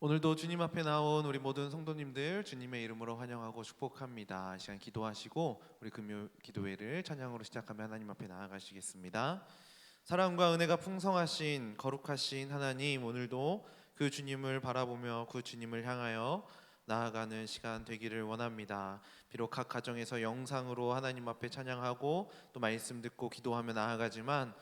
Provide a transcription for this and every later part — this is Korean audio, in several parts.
오늘도 주님 앞에 나온 우리 모든 성도님들 주님의 이름으로 환영하고 축복합니다. 이 시간 기도하시고 우리 금요 기도회를 찬양으로 시작하며 하나님 앞에 나아가시겠습니다. 사랑과 은혜가 풍성하신 거룩하신 하나님, 오늘도 그 주님을 바라보며 그 주님을 향하여 나아가는 시간 되기를 원합니다. 비록 각 가정에서 영상으로 하나님 앞에 찬양하고 또 말씀 듣고 기도하며 나아가지만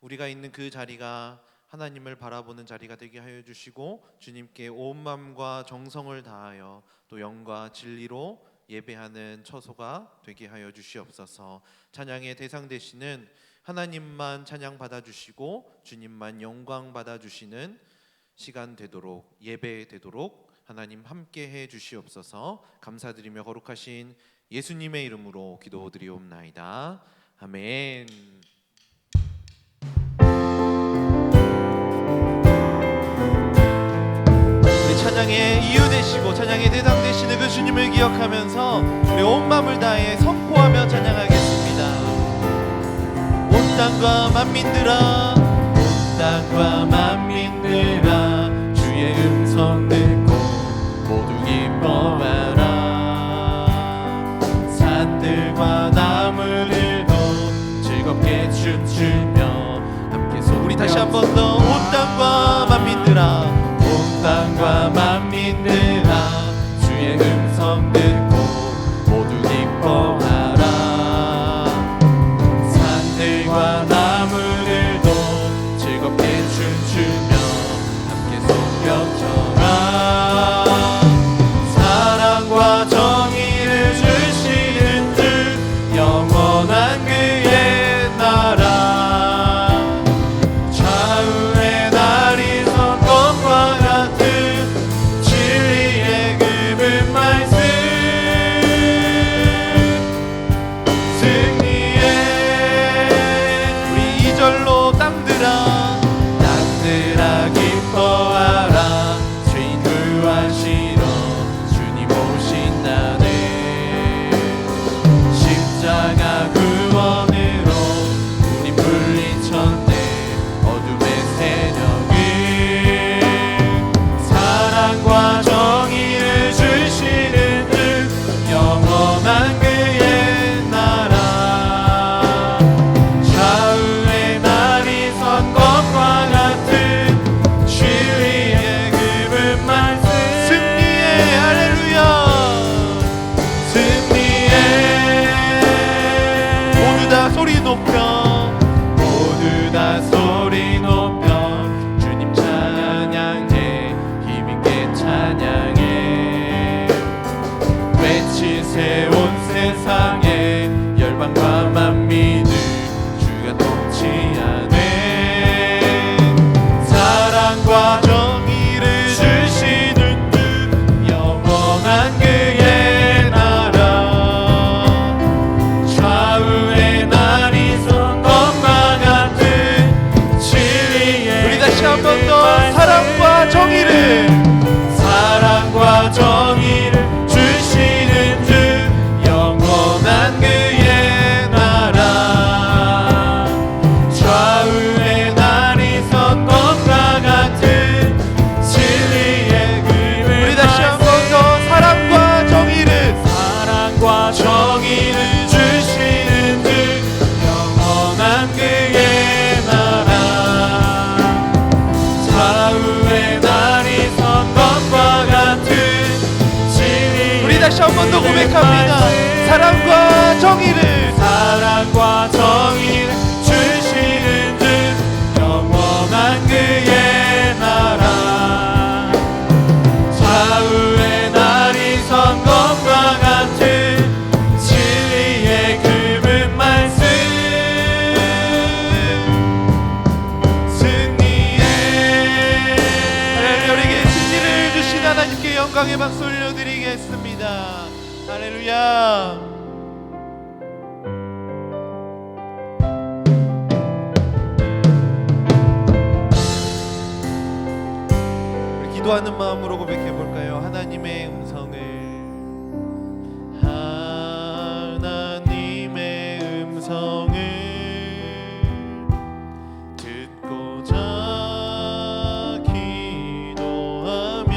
우리가 있는 그 자리가 하나님을 바라보는 자리가 되게 하여 주시고 주님께 온 마음과 정성을 다하여 또 영과 진리로 예배하는 처소가 되게 하여 주시옵소서. 찬양의 대상 되시는 하나님만 찬양 받아주시고 주님만 영광 받아주시는 시간 되도록, 예배 되도록 하나님 함께 해 주시옵소서. 감사드리며 거룩하신 예수님의 이름으로 기도드리옵나이다. 아멘. 찬양의 이유 되시고 찬양의 대상 되시는 그 주님을 기억하면서 우리 온 마음을 다해 선포하며 찬양하겠습니다. 온 땅과 만민들아, 온 땅과 만민들아, 주의 음성 듣고 모두 기뻐하라. 산들과 나무들도 즐겁게 춤추며 함께 우리 다시 한 번 더. 온 땅과 만민들아, 온 땅과 만민들아, 주의 음성 듣고 모두 기뻐하라. 산들과 나무들도 즐겁게 춤추며 함께 손뼉쳐라. 사랑과 정의를 주시는 주, 영원한 그의 나라. 사랑과 정의를 주시는 주, 영원한 그의 나라. 좌우의 날이 선 것과 같은 진리의 그 말씀. 승리의 우리에게 승리를 주신 하나님께 영광의 박수 올려드리겠습니다. 할렐루야. 기도하는 마음으로 고백해 볼까요? 하나님의 음성을, 하나님의 음성을 듣고자 기도하며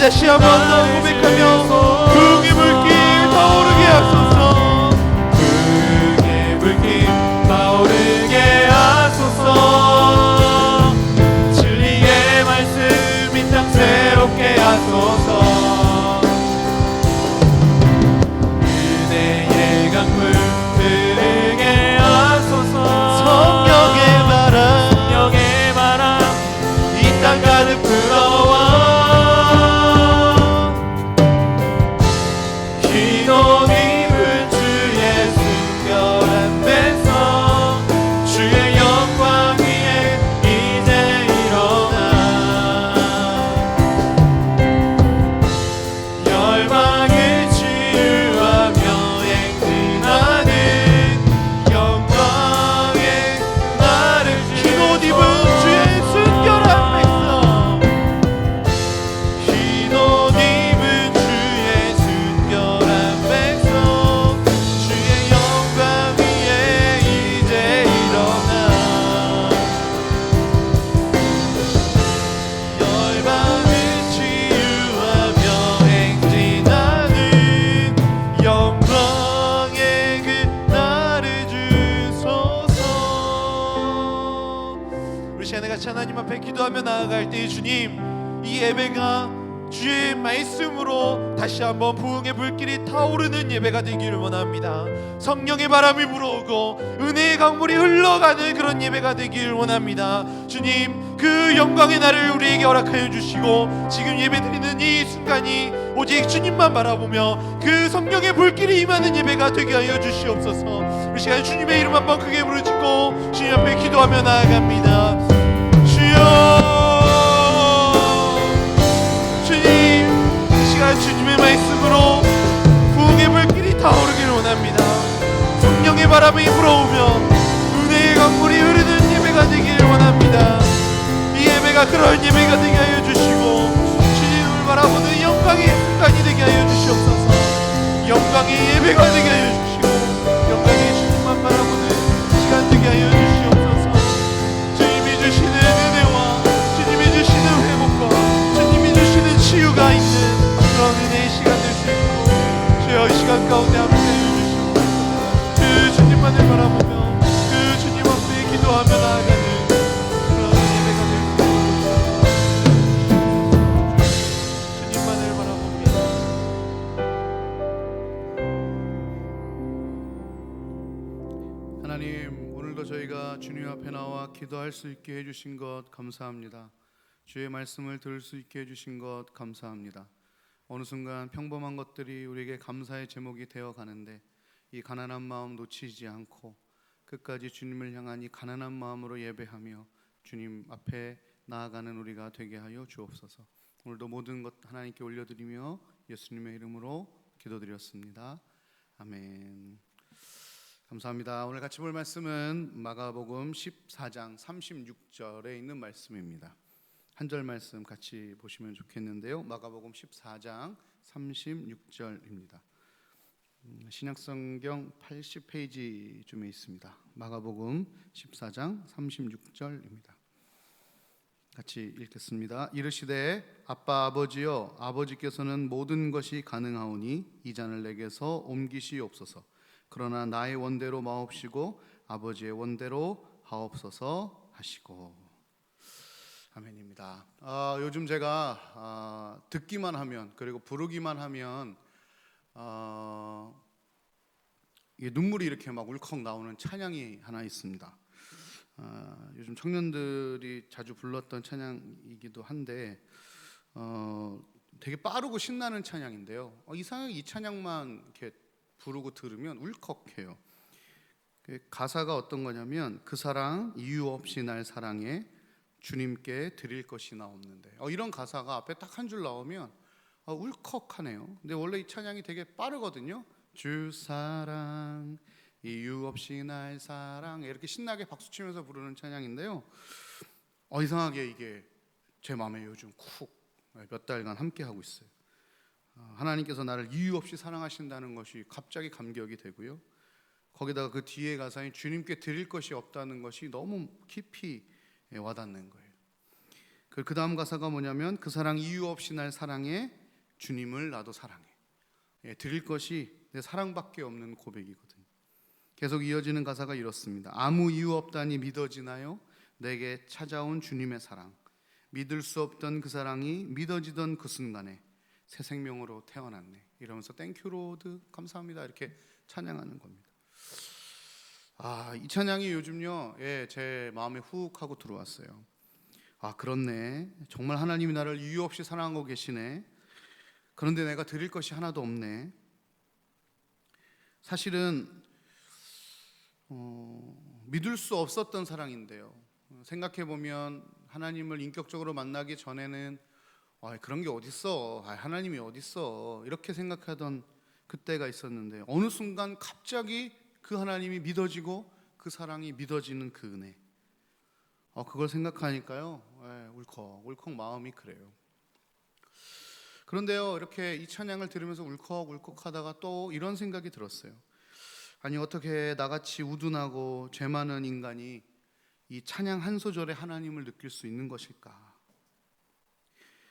다시 한 번 더 고백하며 부흥의 불길 타오르게 하소서. 부흥의 불길 타오르게 하소서. 진리의 말씀 이 땅 새롭게 하소서. 은혜의 강물 흐르게 하소서. 성령의 바람 이 땅 가득 불어와. 흰 옷 입은 주의 순결한 백성 주의 영광 위에 이제 일어나. 열방을 치유하며 행진하는 영광의 나를 흰 옷 입은 주의 순결한 백성 흰 옷 입은 주의 순결한 백성 주의 영광 위에 이제 일어나. 열방을 치유하며 행진하는 영광의 그 나를 주소서. 우리 시간에 같이 하나님 앞에 기도하며 나아갈 때 주님, 이 예배가 주의 말씀으로 다시 한번 부흥의 불길이 타오르는 예배가 되기를 원합니다. 성령의 바람이 불어오고 은혜의 강물이 흘러가는 그런 예배가 되기를 원합니다. 주님, 그 영광의 날을 우리에게 허락하여 주시고 지금 예배드리는 이 순간이 오직 주님만 바라보며 그 성령의 불길이 임하는 예배가 되게 하여 주시옵소서. 우리 시간 주님의 이름 한번 크게 부르짖고 주님 앞에 기도하며 나아갑니다. 주여, 주님, 이 시간 주님의 말씀으로 부흥의 불길이 타오르기를 원합니다. 성령의 바람이 불어오며 은혜의 강물이 흐르는 예배가 되기를 원합니다. 이 예배가 그런 예배가 되게 하여 주시고 주님을 바라보는 영광의 순간이 되게 하여 주시옵소서. 영광의 예배가 되게 하여 주시고 영광의 주님만 바라보는 시간 되게 하여 주시옵소서. 주님이 주시는 은혜와 주님이 주시는 회복과 주님이 주시는 치유가 있는 그런 은혜의 시간 될 수 있고 주여 이 시간 가운데 함께 하여 주시옵소서. 그 주님만을 바라보며 그 주님 앞에 기도하며 나아가는 그런 예배가 될 수 있고 주님만을 바라봅니다. 하나님, 오늘도 저희가 주님 앞에 나와 기도할 수 있게 해주신 것 감사합니다. 주의 말씀을 들을 수 있게 해주신 것 감사합니다. 어느 순간 평범한 것들이 우리에게 감사의 제목이 되어 가는데 이 가난한 마음 놓치지 않고 끝까지 주님을 향한 이 가난한 마음으로 예배하며 주님 앞에 나아가는 우리가 되게 하여 주옵소서. 오늘도 모든 것 하나님께 올려드리며 예수님의 이름으로 기도드렸습니다. 아멘. 감사합니다. 오늘 같이 볼 말씀은 마가복음 14장 36절에 있는 말씀입니다. 한 절 말씀 같이 보시면 좋겠는데요. 마가복음 14장 36절입니다. 신약성경 80페이지쯤에 있습니다. 마가복음 14장 36절입니다. 같이 읽겠습니다. 이르시되 아빠 아버지여, 아버지께서는 모든 것이 가능하오니 이 잔을 내게서 옮기시옵소서. 그러나 나의 원대로 마옵시고 아버지의 원대로 하옵소서 하시고. 아멘입니다. 요즘 제가 듣기만 하면 그리고 부르기만 하면 눈물이 이렇게 막 울컥 나오는 찬양이 하나 있습니다. 요즘 청년들이 자주 불렀던 찬양이기도 한데 되게 빠르고 신나는 찬양인데요. 이상하게 이 찬양만 이렇게 부르고 들으면 울컥해요. 가사가 어떤 거냐면 그 사랑 이유 없이 날 사랑해 주님께 드릴 것이나 없는데, 이런 가사가 앞에 딱 한 줄 나오면 울컥하네요. 근데 원래 이 찬양이 되게 빠르거든요. 주 사랑 이유 없이 날 사랑해, 이렇게 신나게 박수치면서 부르는 찬양인데요. 이상하게 이게 제 마음에 요즘 쿡 몇 달간 함께 하고 있어요. 하나님께서 나를 이유 없이 사랑하신다는 것이 갑자기 감격이 되고요. 거기다가 그 뒤에 가사인 주님께 드릴 것이 없다는 것이 너무 깊이 와닿는 거예요. 그 다음 가사가 뭐냐면 그 사랑 이유 없이 날 사랑해 주님을 나도 사랑해. 드릴 것이 내 사랑밖에 없는 고백이거든요. 계속 이어지는 가사가 이렇습니다. 아무 이유 없다니 믿어지나요? 내게 찾아온 주님의 사랑. 믿을 수 없던 그 사랑이 믿어지던 그 순간에 새 생명으로 태어났네. 이러면서 땡큐 로드 감사합니다 이렇게 찬양하는 겁니다. 이 찬양이 요즘요, 제 마음에 훅 하고 들어왔어요. 그렇네. 정말 하나님이 나를 이유 없이 사랑하고 계시네. 그런데 내가 드릴 것이 하나도 없네. 사실은 믿을 수 없었던 사랑인데요. 생각해 보면 하나님을 인격적으로 만나기 전에는 그런 게 어딨어, 하나님이 어딨어 이렇게 생각하던 그때가 있었는데 어느 순간 갑자기 그 하나님이 믿어지고 그 사랑이 믿어지는 그 은혜, 그걸 생각하니까요, 울컥울컥 마음이 그래요. 그런데요, 이렇게 이 찬양을 들으면서 울컥울컥 하다가 또 이런 생각이 들었어요. 아니 어떻게 나같이 우둔하고 죄 많은 인간이 이 찬양 한 소절에 하나님을 느낄 수 있는 것일까?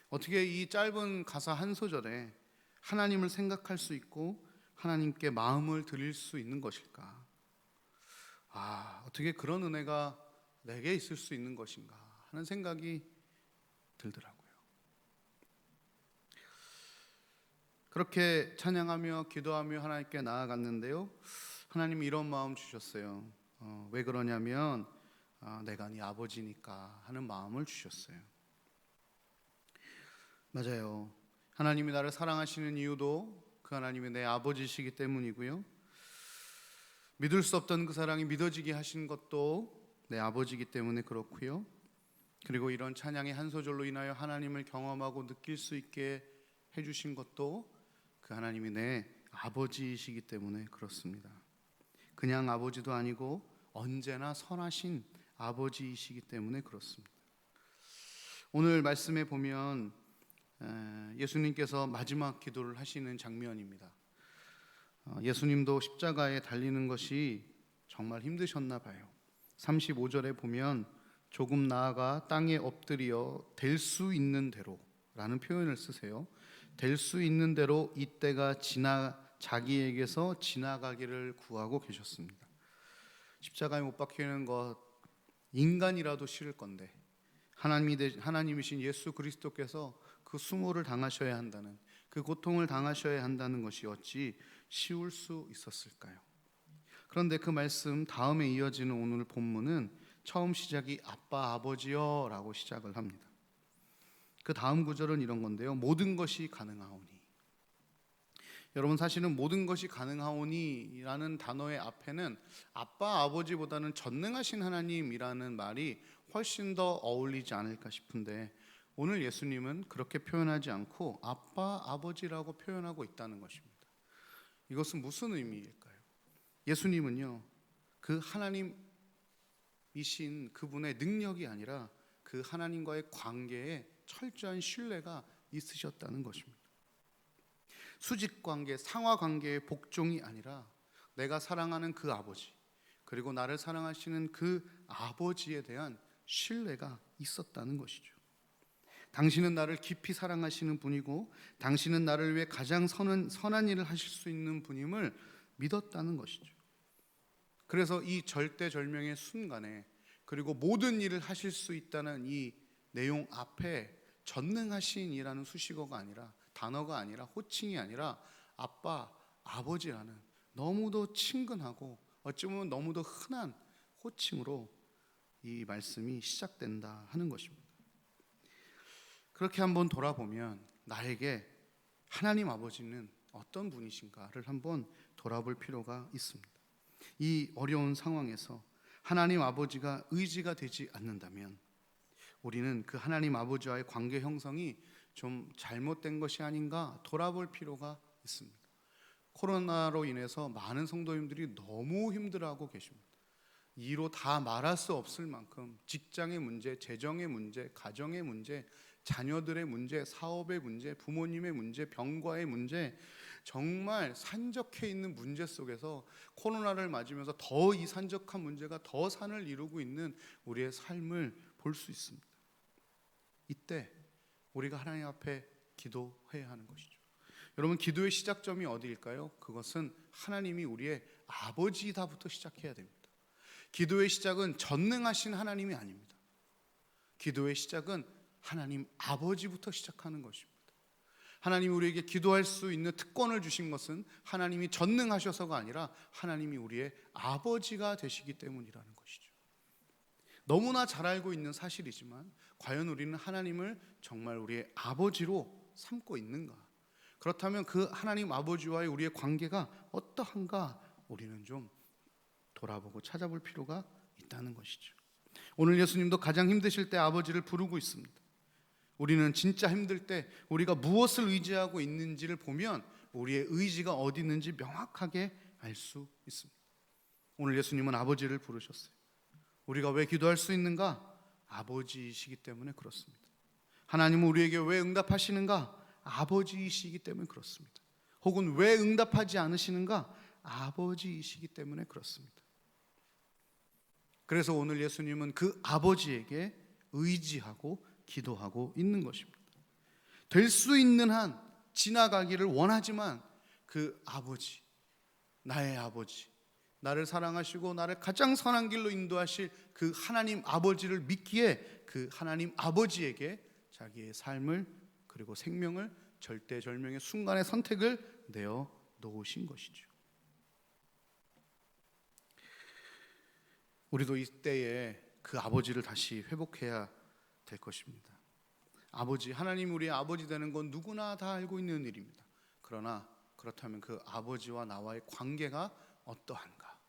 어떻게 이 짧은 가사 한 소절에 하나님을 생각할 수 있고 하나님께 마음을 드릴 수 있는 것일까? 어떻게 그런 은혜가 내게 있을 수 있는 것인가 하는 생각이 들더라고요. 그렇게 찬양하며 기도하며 하나님께 나아갔는데요, 하나님이 이런 마음 주셨어요. 왜 그러냐면 내가 네 아버지니까 하는 마음을 주셨어요. 맞아요. 하나님이 나를 사랑하시는 이유도 그 하나님이 내 아버지시기 때문이고요, 믿을 수 없던 그 사랑이 믿어지게 하신 것도 내 아버지이기 때문에 그렇고요, 그리고 이런 찬양의 한 소절로 인하여 하나님을 경험하고 느낄 수 있게 해주신 것도 그 하나님이 내 아버지이시기 때문에 그렇습니다. 그냥 아버지도 아니고 언제나 선하신 아버지이시기 때문에 그렇습니다. 오늘 말씀에 보면 예수님께서 마지막 기도를 하시는 장면입니다. 예수님도 십자가에 달리는 것이 정말 힘드셨나 봐요. 35절에 보면 조금 나아가 땅에 엎드려 될 수 있는 대로 라는 표현을 쓰세요. 될 수 있는 대로 이때가 자기에게서 지나가기를 구하고 계셨습니다. 십자가에 못 박히는 것 인간이라도 싫을 건데 하나님이신 예수 그리스도께서 그 수모를 당하셔야 한다는, 그 고통을 당하셔야 한다는 것이 어찌 쉬울 수 있었을까요? 그런데 그 말씀 다음에 이어지는 오늘 본문은 처음 시작이 아빠 아버지여 라고 시작을 합니다. 그 다음 구절은 이런 건데요, 모든 것이 가능하오니. 여러분, 사실은 모든 것이 가능하오니 라는 단어의 앞에는 아빠 아버지보다는 전능하신 하나님이라는 말이 훨씬 더 어울리지 않을까 싶은데, 오늘 예수님은 그렇게 표현하지 않고 아빠 아버지라고 표현하고 있다는 것입니다. 이것은 무슨 의미일까요? 예수님은요, 그 하나님이신 그분의 능력이 아니라 그 하나님과의 관계에 철저한 신뢰가 있으셨다는 것입니다. 수직관계, 상하관계의 복종이 아니라 내가 사랑하는 그 아버지, 그리고 나를 사랑하시는 그 아버지에 대한 신뢰가 있었다는 것이죠. 당신은 나를 깊이 사랑하시는 분이고 당신은 나를 위해 가장 선한 일을 하실 수 있는 분임을 믿었다는 것이죠. 그래서 이 절대절명의 순간에, 그리고 모든 일을 하실 수 있다는 이 내용 앞에 전능하신이라는 수식어가 아니라, 단어가 아니라, 호칭이 아니라 아빠, 아버지라는 너무도 친근하고 어찌 보면 너무도 흔한 호칭으로 이 말씀이 시작된다 하는 것입니다. 그렇게 한번 돌아보면 나에게 하나님 아버지는 어떤 분이신가를 한번 돌아볼 필요가 있습니다. 이 어려운 상황에서 하나님 아버지가 의지가 되지 않는다면 우리는 그 하나님 아버지와의 관계 형성이 좀 잘못된 것이 아닌가 돌아볼 필요가 있습니다. 코로나로 인해서 많은 성도님들이 너무 힘들어하고 계십니다. 이로 다 말할 수 없을 만큼 직장의 문제, 재정의 문제, 가정의 문제, 자녀들의 문제, 사업의 문제, 부모님의 문제, 병과의 문제, 정말 산적해 있는 문제 속에서 코로나를 맞으면서 더 이 산적한 문제가 더 산을 이루고 있는 우리의 삶을 볼 수 있습니다. 이때 우리가 하나님 앞에 기도해야 하는 것이죠. 여러분, 기도의 시작점이 어디일까요? 그것은 하나님이 우리의 아버지다부터 시작해야 됩니다. 기도의 시작은 전능하신 하나님이 아닙니다. 기도의 시작은 하나님 아버지부터 시작하는 것입니다. 하나님이 우리에게 기도할 수 있는 특권을 주신 것은 하나님이 전능하셔서가 아니라 하나님이 우리의 아버지가 되시기 때문이라는 것이죠. 너무나 잘 알고 있는 사실이지만 과연 우리는 하나님을 정말 우리의 아버지로 삼고 있는가? 그렇다면 그 하나님 아버지와의 우리의 관계가 어떠한가? 우리는 좀 돌아보고 찾아볼 필요가 있다는 것이죠. 오늘 예수님도 가장 힘드실 때 아버지를 부르고 있습니다. 우리는 진짜 힘들 때 우리가 무엇을 의지하고 있는지를 보면 우리의 의지가 어디 있는지 명확하게 알 수 있습니다. 오늘 예수님은 아버지를 부르셨어요. 우리가 왜 기도할 수 있는가? 아버지이시기 때문에 그렇습니다. 하나님은 우리에게 왜 응답하시는가? 아버지이시기 때문에 그렇습니다. 혹은 왜 응답하지 않으시는가? 아버지이시기 때문에 그렇습니다. 그래서 오늘 예수님은 그 아버지에게 의지하고 기도하고 있는 것입니다. 될 수 있는 한 지나가기를 원하지만 그 아버지, 나의 아버지, 나를 사랑하시고 나를 가장 선한 길로 인도하실 그 하나님 아버지를 믿기에 그 하나님 아버지에게 자기의 삶을 그리고 생명을 절대절명의 순간의 선택을 내어 놓으신 것이죠. 우리도 이때에 그 아버지를 다시 회복해야 될 것입니다. 아버지, 하나님 우리의 아버지 되는 건 누구나 다 알고 있는 일입니다. 그러나 그렇다면 그 아버지와 나와의 관계가 어떠한가?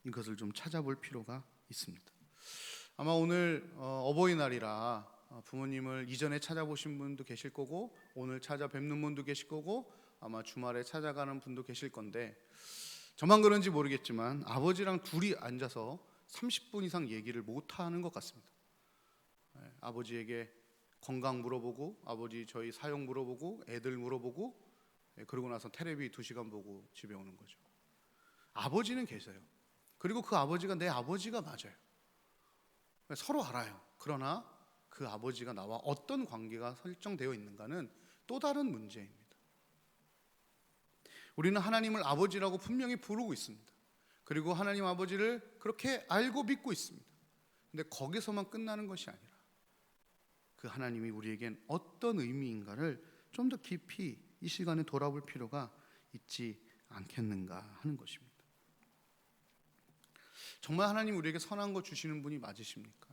이것을 좀 찾아볼 필요가 있습니다. 아마 오늘 어버이날이라 부모님을 이전에 찾아보신 분도 계실 거고 오늘 찾아뵙는 분도 계실 거고 아마 주말에 찾아가는 분도 계실 건데 저만 그런지 모르겠지만 아버지랑 둘이 앉아서 30분 이상 얘기를 못하는 것 같습니다. 아버지에게 건강 물어보고 아버지 저희 사용 물어보고 애들 물어보고 그러고 나서 텔레비 2시간 보고 집에 오는 거죠. 아버지는 계세요. 그리고 그 아버지가 내 아버지가 맞아요. 서로 알아요. 그러나 그 아버지가 나와 어떤 관계가 설정되어 있는가는 또 다른 문제입니다. 우리는 하나님을 아버지라고 분명히 부르고 있습니다. 그리고 하나님 아버지를 그렇게 알고 믿고 있습니다. 근데 거기서만 끝나는 것이 아니라 그 하나님이 우리에겐 어떤 의미인가를 좀 더 깊이 이 시간에 돌아볼 필요가 있지 않겠는가 하는 것입니다. 정말 하나님 우리에게 선한 거 주시는 분이 맞으십니까?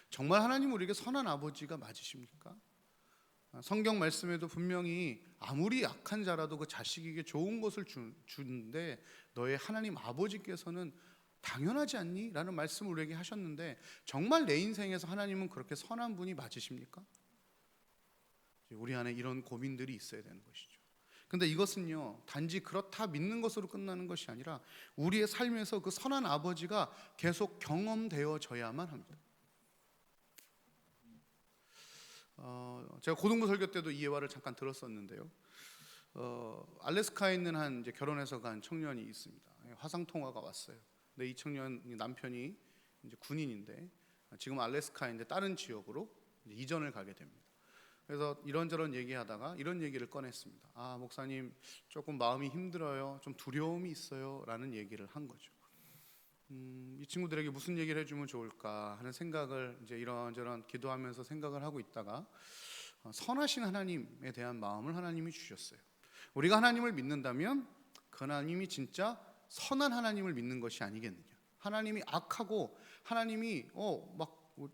정말 하나님 우리에게 선한 아버지가 맞으십니까? 성경 말씀에도 분명히 아무리 약한 자라도 그 자식에게 좋은 것을 주는데 너의 하나님 아버지께서는 당연하지 않니? 라는 말씀을 우리에게 하셨는데 정말 내 인생에서 하나님은 그렇게 선한 분이 맞으십니까? 우리 안에 이런 고민들이 있어야 되는 것이죠. 근데 이것은요 단지 그렇다 믿는 것으로 끝나는 것이 아니라 우리의 삶에서 그 선한 아버지가 계속 경험되어져야만 합니다. 제가 고등부 설교 때도 이 예화를 잠깐 들었었는데요. 알래스카에 있는 한 이제 결혼해서 간 청년이 있습니다. 화상 통화가 왔어요. 근데 이 청년 남편이 이제 군인인데 지금 알래스카인데 다른 지역으로 이제 이전을 가게 됩니다. 그래서 이런저런 얘기하다가 이런 얘기를 꺼냈습니다. 아, 목사님 조금 마음이 힘들어요. 좀 두려움이 있어요. 라는 얘기를 한 거죠. 이 친구들에게 무슨 얘기를 해주면 좋을까 하는 생각을 이제 이런저런 기도하면서 생각을 하고 있다가 선하신 하나님에 대한 마음을 하나님이 주셨어요. 우리가 하나님을 믿는다면 그 하나님이 진짜 선한 하나님을 믿는 것이 아니겠느냐. 하나님이 악하고 하나님이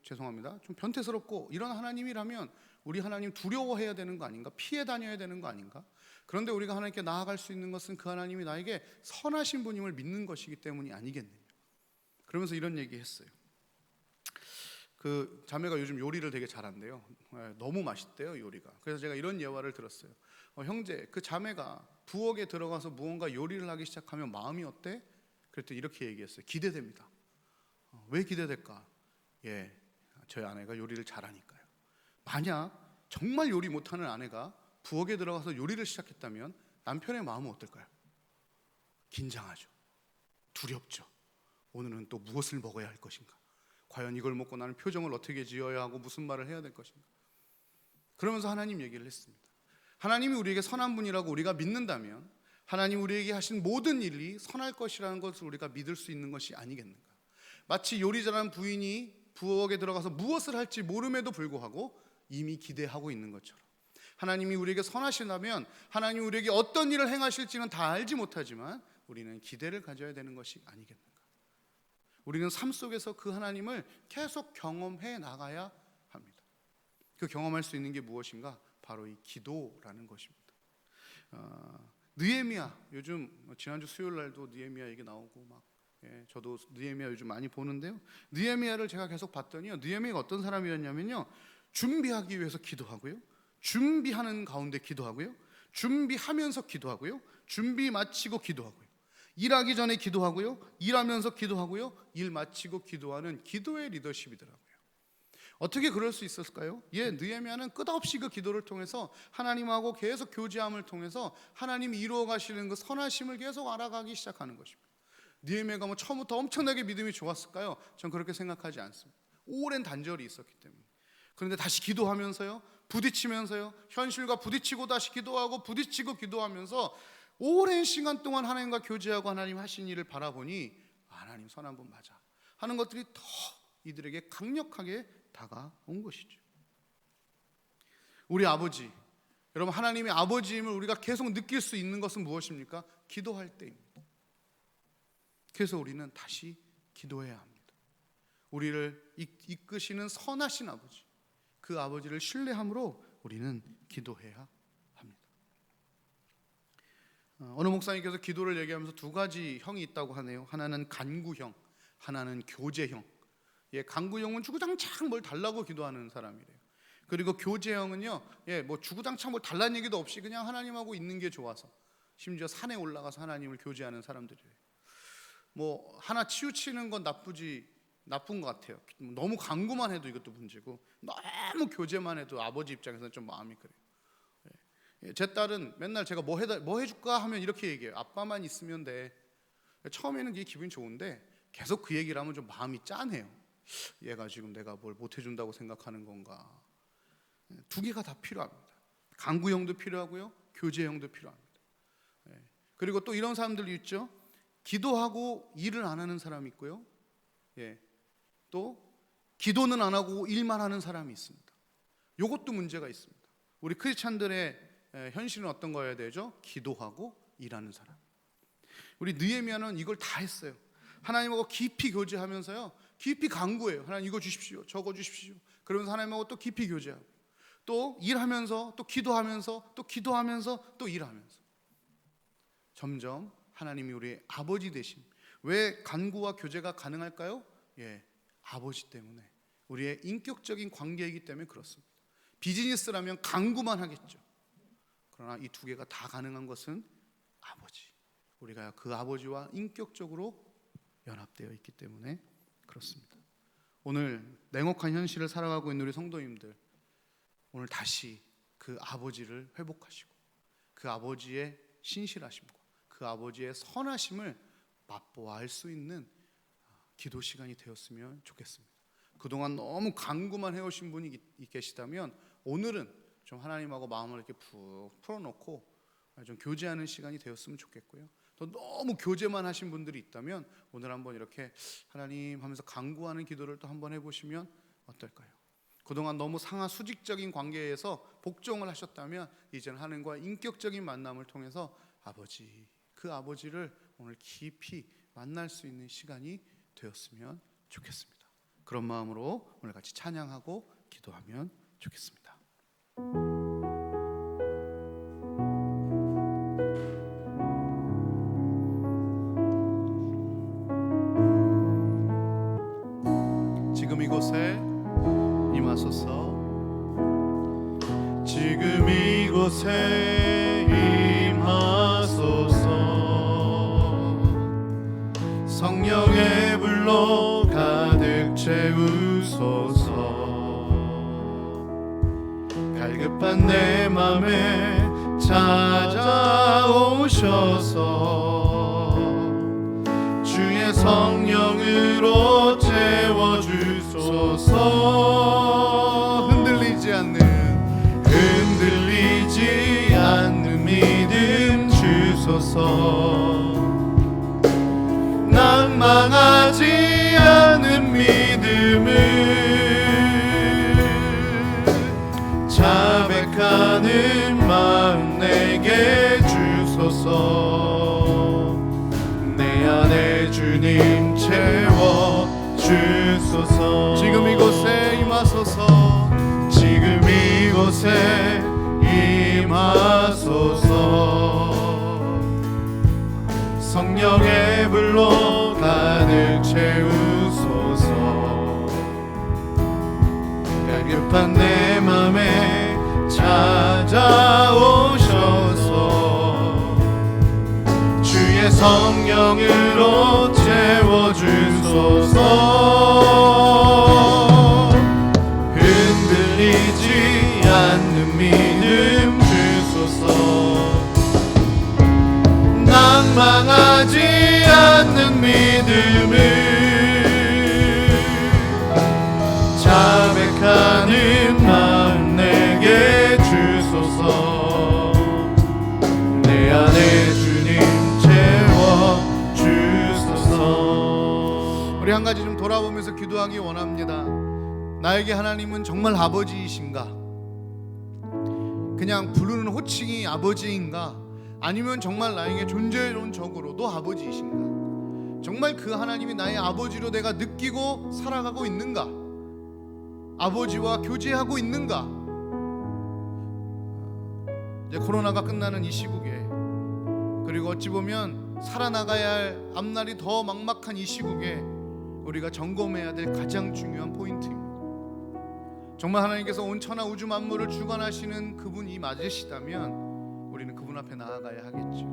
죄송합니다. 좀 변태스럽고 이런 하나님이라면 우리 하나님 두려워해야 되는 거 아닌가? 피해 다녀야 되는 거 아닌가? 그런데 우리가 하나님께 나아갈 수 있는 것은 그 하나님이 나에게 선하신 분임을 믿는 것이기 때문이 아니겠느냐. 그러면서 이런 얘기 했어요. 그 자매가 요즘 요리를 되게 잘한대요. 너무 맛있대요, 요리가. 그래서 제가 이런 예화를 들었어요. 형제, 그 자매가 부엌에 들어가서 무언가 요리를 하기 시작하면 마음이 어때? 그랬더니 이렇게 얘기했어요. 기대됩니다. 왜 기대될까? 저희 아내가 요리를 잘하니까요. 만약 정말 요리 못하는 아내가 부엌에 들어가서 요리를 시작했다면 남편의 마음은 어떨까요? 긴장하죠. 두렵죠. 오늘은 또 무엇을 먹어야 할 것인가? 과연 이걸 먹고 나는 표정을 어떻게 지어야 하고 무슨 말을 해야 될 것인가? 그러면서 하나님 얘기를 했습니다. 하나님이 우리에게 선한 분이라고 우리가 믿는다면 하나님 우리에게 하신 모든 일이 선할 것이라는 것을 우리가 믿을 수 있는 것이 아니겠는가. 마치 요리 잘하는 부인이 부엌에 들어가서 무엇을 할지 모름에도 불구하고 이미 기대하고 있는 것처럼, 하나님이 우리에게 선하시다면 하나님이 우리에게 어떤 일을 행하실지는 다 알지 못하지만 우리는 기대를 가져야 되는 것이 아니겠는가. 우리는 삶 속에서 그 하나님을 계속 경험해 나가야 합니다. 그 경험할 수 있는 게 무엇인가? 바로 이 기도라는 것입니다. 느헤미야, 요즘 지난주 수요일 날도 느헤미야 얘기 나오고 막, 저도 느헤미야 요즘 많이 보는데요. 느헤미야를 제가 계속 봤더니요, 느헤미야가 어떤 사람이었냐면요, 준비하기 위해서 기도하고요, 준비하는 가운데 기도하고요, 준비하면서 기도하고요, 준비 마치고 기도하고요, 일하기 전에 기도하고요, 일하면서 기도하고요, 일 마치고 기도하는 기도의 리더십이더라고요. 어떻게 그럴 수 있었을까요? 느헤미야는 끝없이 그 기도를 통해서 하나님하고 계속 교제함을 통해서 하나님이 이루어 가시는 그 선하심을 계속 알아가기 시작하는 것입니다. 느헤미야가 뭐 처음부터 엄청나게 믿음이 좋았을까요? 전 그렇게 생각하지 않습니다. 오랜 단절이 있었기 때문에. 그런데 다시 기도하면서요, 부딪히면서요, 현실과 부딪히고 다시 기도하고 부딪히고 기도하면서 오랜 시간 동안 하나님과 교제하고 하나님 하신 일을 바라보니 하나님 선한 분 맞아 하는 것들이 더 이들에게 강력하게 다가온 것이죠. 우리 아버지, 여러분, 하나님의 아버지임을 우리가 계속 느낄 수 있는 것은 무엇입니까? 기도할 때입니다. 그래서 우리는 다시 기도해야 합니다. 우리를 이끄시는 선하신 아버지, 그 아버지를 신뢰함으로 우리는 기도해야 합니다. 어느 목사님께서 기도를 얘기하면서 두 가지 형이 있다고 하네요. 하나는 간구형, 하나는 교제형. 간구형은 주구장창 뭘 달라고 기도하는 사람이래요. 그리고 교제형은요, 뭐 주구장창 뭘 달라는 얘기도 없이 그냥 하나님하고 있는 게 좋아서, 심지어 산에 올라가서 하나님을 교제하는 사람들이래요. 뭐 하나 치우치는 건 나쁜 것 같아요. 너무 간구만 해도 이것도 문제고, 너무 교제만 해도 아버지 입장에서는 좀 마음이 그래요. 제 딸은 맨날 제가 뭐 해줄까 하면 이렇게 얘기해요. 아빠만 있으면 돼. 처음에는 그게 기분이 좋은데 계속 그 얘기를 하면 좀 마음이 짠해요. 얘가 지금 내가 뭘 못 해준다고 생각하는 건가. 두 개가 다 필요합니다. 간구형도 필요하고요, 교제형도 필요합니다. 그리고 또 이런 사람들이 있죠. 기도하고 일을 안 하는 사람이 있고요, 또 기도는 안 하고 일만 하는 사람이 있습니다. 이것도 문제가 있습니다. 우리 크리스찬들의 현실은 어떤 거여야 되죠? 기도하고 일하는 사람. 우리 느헤미야는 이걸 다 했어요. 하나님하고 깊이 교제하면서요, 깊이 간구해요. 하나님 이거 주십시오, 저거 주십시오. 그러면서 하나님하고 또 깊이 교제하고, 또 일하면서 또 기도하면서 또 기도하면서 또 일하면서, 점점 하나님이 우리의 아버지 되심. 왜 간구와 교제가 가능할까요? 아버지 때문에, 우리의 인격적인 관계이기 때문에 그렇습니다. 비즈니스라면 간구만 하겠죠. 그러나 이 두 개가 다 가능한 것은 아버지, 우리가 그 아버지와 인격적으로 연합되어 있기 때문에 그렇습니다. 오늘 냉혹한 현실을 살아가고 있는 우리 성도님들, 오늘 다시 그 아버지를 회복하시고 그 아버지의 신실하심과 그 아버지의 선하심을 맛보아 알 수 있는 기도 시간이 되었으면 좋겠습니다. 그동안 너무 간구만 해오신 분이 계시다면 오늘은 좀 하나님하고 마음을 이렇게 푹 풀어놓고 좀 교제하는 시간이 되었으면 좋겠고요. 또 너무 교제만 하신 분들이 있다면 오늘 한번 이렇게 하나님 하면서 간구하는 기도를 또 한번 해보시면 어떨까요? 그동안 너무 상하 수직적인 관계에서 복종을 하셨다면 이제는 하나님과 인격적인 만남을 통해서 아버지, 그 아버지를 오늘 깊이 만날 수 있는 시간이 되었으면 좋겠습니다. 그런 마음으로 오늘 같이 찬양하고 기도하면 좋겠습니다. 지금 이곳에 임하소서. 지금 이곳에 임하소서. 성령의 불로 가득 채우소서. 갈급한 내 맘에 찾아오셔서 주의 성령으로 채워주소서. 흔들리지 않는 주소서. 낭망하지 않는 믿음을 자백하는 마음 내게 주소서. 내 안에 주님 채워 주소서. 지금 이곳에 임하소서. 지금 이곳에 임하소서. 성령의 불로 가득 채우소서. 갈급한 내 맘에 찾아오셔서 주의 성령으로 채워주소서. 흔들리지 않는 믿음 주소서. 낭망하지 않는 믿음을 자백하는 마음 내게 주소서. 내 안에 주님 채워 주소서. 우리 한 가지 좀 돌아보면서 기도하기 원합니다. 나에게 하나님은 정말 아버지이신가? 그냥 부르는 호칭이 아버지인가? 아니면 정말 나에게 존재론적으로도 아버지이신가? 정말 그 하나님이 나의 아버지로 내가 느끼고 살아가고 있는가? 아버지와 교제하고 있는가? 이제 코로나가 끝나는 이 시국에, 그리고 어찌 보면 살아나가야 할 앞날이 더 막막한 이 시국에 우리가 점검해야 될 가장 중요한 포인트입니다. 정말 하나님께서 온 천하 우주 만물을 주관하시는 그분이 맞으시다면 우리는 그분 앞에 나아가야 하겠죠.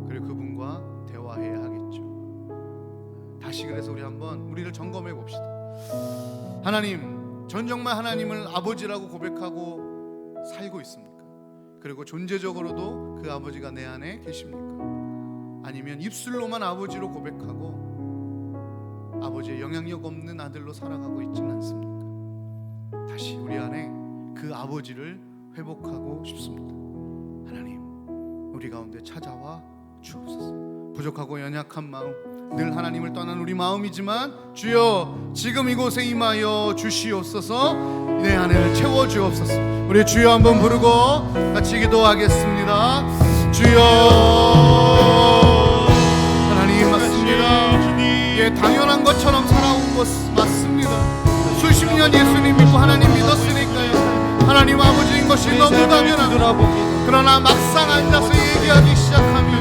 그리고 그분과 대화해야 하겠죠. 다시 그래서 우리 한번 우리를 점검해 봅시다. 하나님, 전 정말 하나님을 아버지라고 고백하고 살고 있습니까? 그리고 존재적으로도 그 아버지가 내 안에 계십니까? 아니면 입술로만 아버지로 고백하고 아버지의 영향력 없는 아들로 살아가고 있지는 않습니까? 다시 우리 안에 그 아버지를 회복하고 싶습니다. 하나님, 우리 가운데 찾아와 주옵소서. 부족하고 연약한 마음, 늘 하나님을 떠난 우리 마음이지만 주여 지금 이곳에 임하여 주시옵소서. 내 안을 채워주옵소서. 우리 주여 한번 부르고 같이 기도하겠습니다. 주여. 하나님 맞습니다. 예, 당연한 것처럼 살아온 것 맞습니다. 수십 년 예수님 믿고 하나님 믿었으니까요. 하나님 아버지인 것이 너무 당연합니다. 그러나 막상 앉아서 얘기하기 시작하면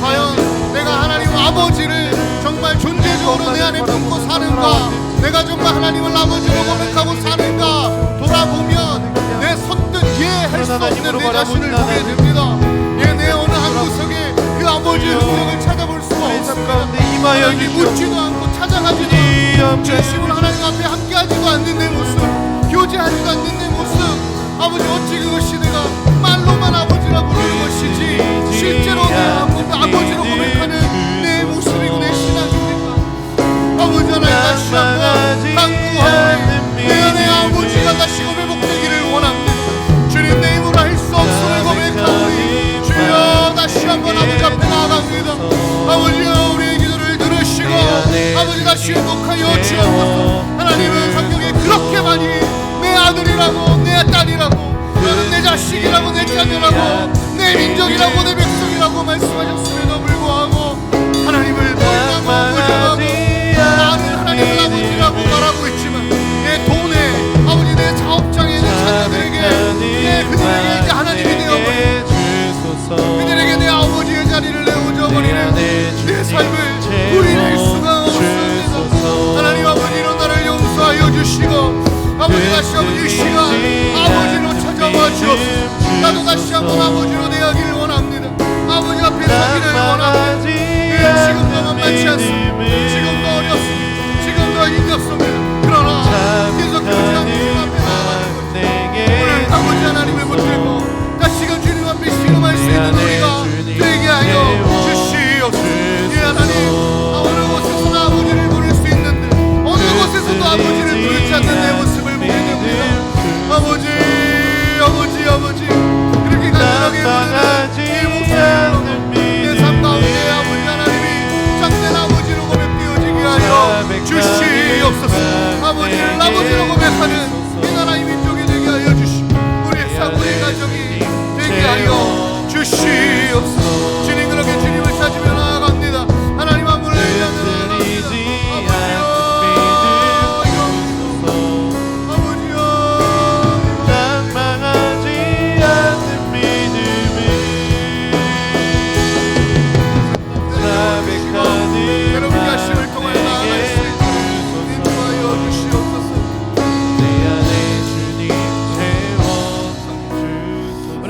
과연 내가 하나님 아버지를 정말 존재적으로 내 안에 품고 사는가, 내가 정말 하나님을 아버지로 고백하고 사는가 돌아보면 내 선뜻 이해할 수 없는 내 자신을 보게 됩니다. 예, 내 어느 한 구석에 그 아버지의 흔적을 찾아볼 수가 없습니다. 하나님 묻지도 않고 찾아가지도 않고 진심으로 하나님 앞에 함께하지도 않는 내 모습, 교제하지도 않는 내 모습, 아버지 어찌 그것이 내가 말로만 아버지라 부르는 것이지 실제로 내 아버지로 고백하는 내 모습이고 내 신앙입니까? 아버지 하나님 다시 한번 간구하오니 내 안에 아버지가 다시 회복되기를 원합니다. 주님 내 힘으로 할 수 없음을 고백하오니 주여 다시 한번 아버지 앞에 나아갑니다. 아버지여 우리의 기도를 들으시고 아버지 다시 회복하여 주옵소서. 하나님은 성경에 그렇게 많이 내 아들이라고 내 딸이라고 너는 내 자식이라고 내 자녀라고 내 민족이라고 내 백성이라고 말씀하셨음에도 불구하고 하나님을 놀라고 부정하고 나는 하나님을 아버지라고 말하고 있지만 내 돈에 아버지 내 사업장에 내 자녀들에게 내 그들에게 이제 하나님이 되어버리고 그들에게 내 아버지의 자리를 내어줘버리는 내 삶을 우리낼 수가 없습니다. 하나님 아버지로 나를 용서하여 주시고 아버지 다시 한번 이 시간 아버지로 찾아와 주옵소서. 나도 다시 한번 아버지로 되어가기를 원합니다. 아버지 앞에 서기를 원합니다. 예, 지금도 만만치 않습니다. 지금도 어렵습니다. 지금도 힘겹습니다. 그러나 계속 교제한 주님 앞에 나아가는 것 오늘 아버지 하나님을 붙들고 다시금 주님 앞에 신음할 수 있는 우리가 되게 하여 주시옵소서. 예, 하나님 어느 곳에서도 아버지를 부를 수 있는데 어느 곳에서도 아버지를 부르지 않는 내 모습을 보게 됩니다. 아버지 그렇게 간절하게 주시옵소서. 주님 그렇게 주님을 찾으며 나아갑니다. 하나님 한 분을 의지하며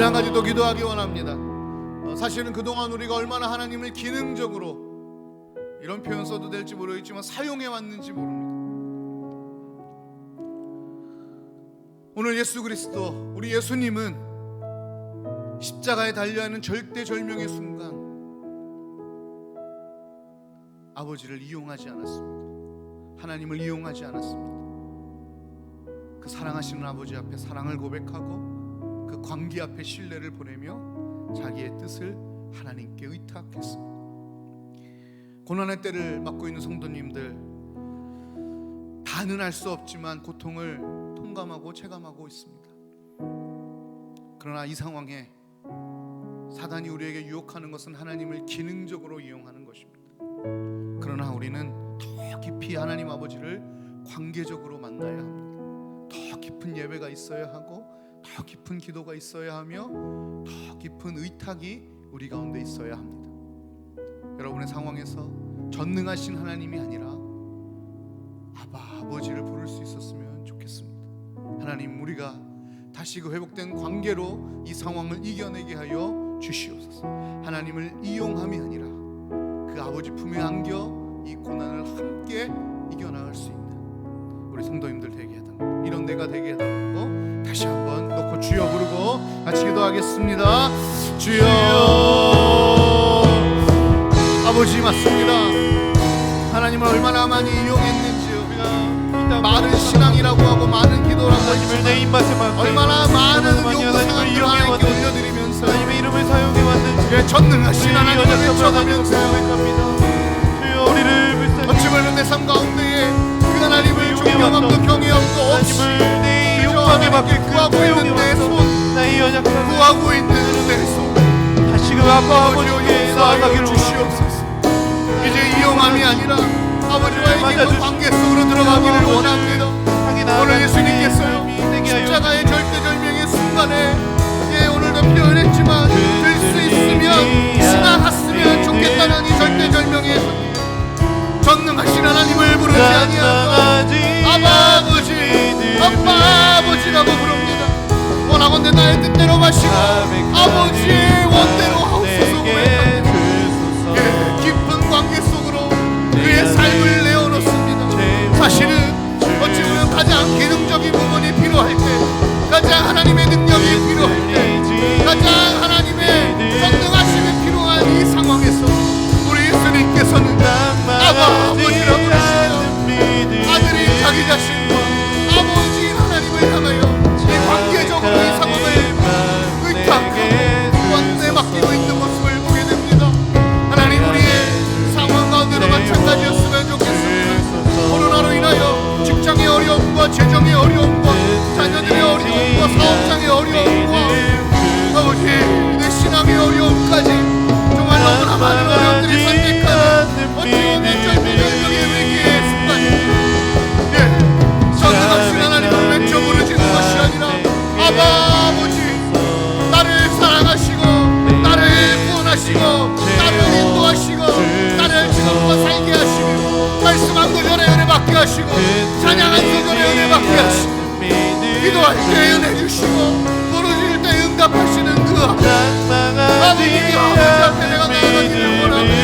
한 가지 더 기도하기 원합니다. 사실은 그동안 우리가 얼마나 하나님을 기능적으로, 이런 표현 써도 될지 모르겠지만 사용해 왔는지 모릅니다. 오늘 예수 그리스도, 우리 예수님은 십자가에 달려하는 절대절명의 순간 아버지를 이용하지 않았습니다. 하나님을 이용하지 않았습니다. 그 사랑하시는 아버지 앞에 사랑을 고백하고 그 관계 앞에 신뢰를 보내며 자기의 뜻을 하나님께 의탁했습니다. 고난의 때를 맞고 있는 성도님들, 다는 알 수 없지만 고통을 통감하고 체감하고 있습니다. 그러나 이 상황에 사단이 우리에게 유혹하는 것은 하나님을 기능적으로 이용하는 것입니다. 그러나 우리는 더 깊이 하나님 아버지를 관계적으로 만나야 합니다. 더 깊은 예배가 있어야 하고, 더 깊은 기도가 있어야 하며, 더 깊은 의탁이 우리 가운데 있어야 합니다. 여러분의 상황에서 전능하신 하나님이 아니라 아버지를 부를 수 있었으면 좋겠습니다. 하나님, 우리가 다시 그 회복된 관계로 이 상황을 이겨내게 하여 주시옵소서. 하나님을 이용함이 아니라 그 아버지 품에 안겨 이 고난을 함께 이겨나갈 수 있는 우리 성도님들 되게 해달라고, 이런 내가 되게 해달라고 다시 한번 놓고 주여 부르고 같이 기도하겠습니다. 주여. 아버지 맞습니다. 하나님을 얼마나 많이 이용했는지요. 많은 신앙이라고 하고 많은 기도라고 하나님을 내 입맛에 맞게 얼마나 많은 하나님을 이용해 하나님께 왔는지, 올려드리면서 하나님의 이름을 사용해 왔는지 전능하신 하나님을 외쳐가면서 주여 우리를 불쌍히 어찌 보면 내 삶 가운데에 그 하나님을 존경함도 경외함도 없이 하나님을 내 그저 욕망에 맞게 하나님께 구하고 있는 내 손, 나의 연약함을 구하고 있는 내 손, 다시 그 아빠하고 주께 나아가기를 주시옵소서. 이제 이용함이 아니라 아버지와의 그 관계 속으로 들어가기를 원합니다. 오늘 예수님께서 십자가의 절대절명의 순간에 오늘도 표현했지만 될 수 있으면 지나갔으면 좋겠다는 이 절대절명의 전능하신 하나님을 부르지 아니하고 아버지라고 부릅니다. 원하건대 나의 뜻대로 마시고 아버지의 원대로 하옵소서 고백합니다. 깊은 관계 속으로 그의 삶을 내어놓습니다. 사실은 어찌 보면 가장 기능적인 부분이 필요할 때, 가장 하나님의 능력이 필요할 때, 가장 하나님의 전능하심이 필요한 이 상황에서 우리 예수님께서는 아버지라고 부르시며 아들이 자기 자신과 아버지인 하나님을 향하여 이 관계적으로 이 상황을 의탁하고 원내 맡기고 있는 모습을 보게 됩니다. 하나님, 우리의 상황 가운데도 마찬가지였으면 좋겠습니다. 코로나로 인하여 직장의 어려움과 재정의 어려움과 자녀들의 어려움과 사업장의 어려움과 아버지 내 신앙의 어려움까지 정말 너무나 많은 어려움들이 산책하는 어찌 보면 절대절명의 위기의 순간입니다. 전능하신 하나님을 외쳐 부르짖는 것이 아니라 아버지, 나를 사랑하시고 나를 구원하시고 나를 인도하시고 나를 지금과 살게 하시고 말씀한 구절에 은혜 받게 하시고 찬양한 구절에 은혜 받게 하시고 기도할 때 은혜 주시고 부르짖을 때 응답하시는 그 아버지 앞에 내가 나아가기를 원합니다.